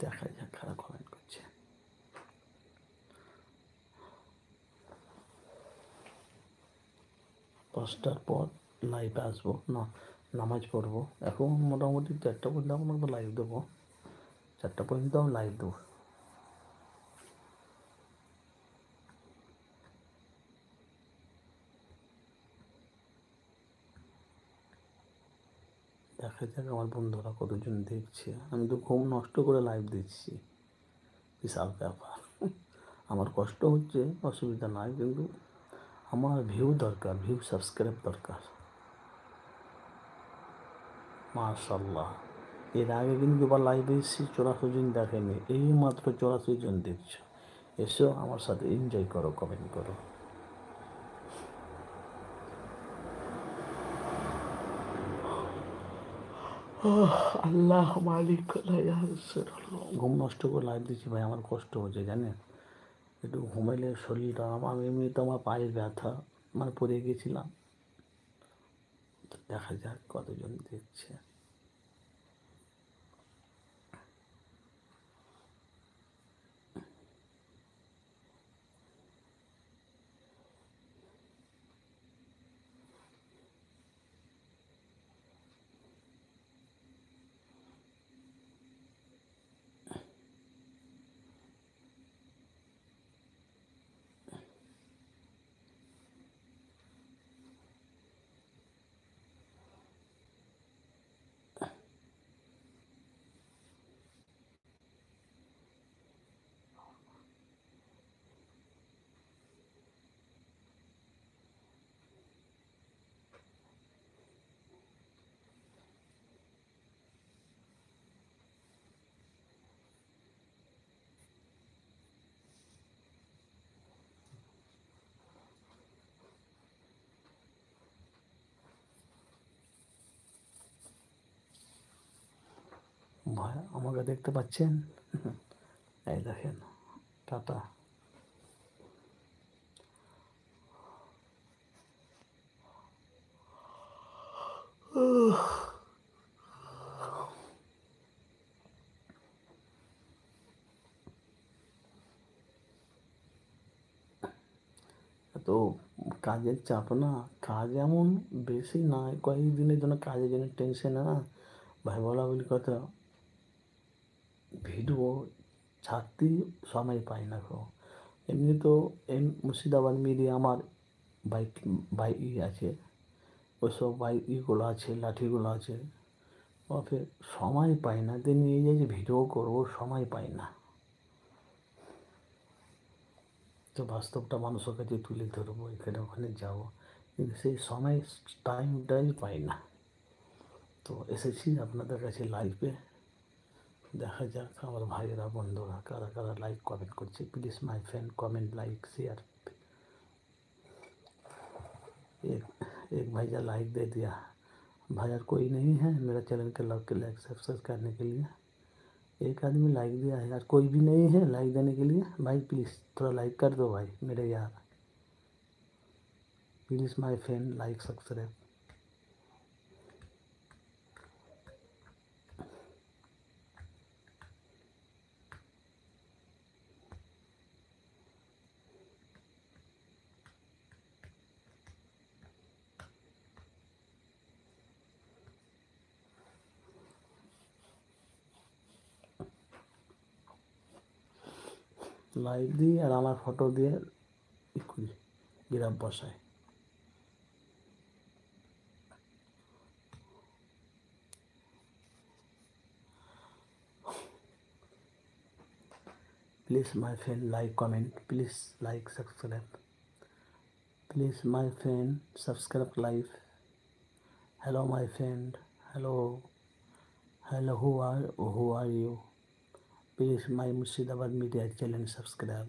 দেখা যাক কারা কমেন্ট করছে। পাঁচটার পর লাইভে আসবো, না নামাজ পড়বো। এখন মোটামুটি 4টা পর্যন্ত আমাকে লাইভ দেবো, 4টা পর্যন্ত আমি লাইভ দেবো। দেখা যাক আমার বন্ধুরা কতজন দেখছে। আমি তো ঘুম নষ্ট করে লাইভ দিচ্ছি, বিশাল ব্যাপার। আমার কষ্ট হচ্ছে, অসুবিধা নাই, কিন্তু আমার ভিউ দরকার, ভিউ সাবস্ক্রাইব দরকার। মাশাল্লাহ, এর আগে কিন্তু বা লাইভে এসেছি 84 জন দেখেনি, এই মাত্র 84 জন দেখছো। এসো আমার সাথে এনজয় করো, কমেন্ট করো। আল্লাহ মালিক, ঘুম নষ্ট করে লাইভ দিচ্ছি ভাই, আমার কষ্ট হচ্ছে জানেন। একটু ঘুমাইলে শরীরটা, আমার এমনিতে আমার পায়ের ব্যথা, মানে পড়ে গেছিলাম। দেখা যাক কতজন দেখছে। ভাই আমাকে দেখতে পাচ্ছেন? এই দেখেন, টাটা। তো কাজের চাপ না, কাজ এমন বেশি নয়, কয়েকদিনের জন্য কাজের জন্য টেনশনে না ভাই, বলা বলি কথা, ভিডিও ছাড়তেই সময় পাই না গো। এমনি তো মুর্শিদাবাদ মিডিয়া আমার বাইক আছে, ওইসব ইগুলো আছে, লাঠিগুলো আছে, ওকে সময় পাই না। দিন এই যে ভিডিও করবো, সময় পাই না। তো বাস্তবটা মানুষের কাছে তুলে ধরবো, এখানে ওখানে যাবো, কিন্তু সেই সময় টাইমটাই পাই না। তো এসেছি আপনাদের কাছে লাইভে, দেখা যাক আমার ভাইয়েরা বন্ধুরা কারা কারা लाइक कमेंट करছে। Please my friend comment like share. एक भैया लाइक दे दिया। भाई यार कोई नहीं है मेरा चैनल के लाइक सब्सक्राइब करने के लिए? एक आदमी लाइक दिया है यार, कोई भी नहीं है लाइक देने के लिए? भाई प्लीज़ थोड़ा लाइक कर दो भाई मेरे यार, please my friend like subscribe. Like দিয়ে আর আমার ফটো দিয়ে গ্রাম বসায়। Please my friend like comment, please like subscribe, please my friend subscribe live. Hello my friend, hello hello, who are you? Please my Murshidabad media channel subscribe.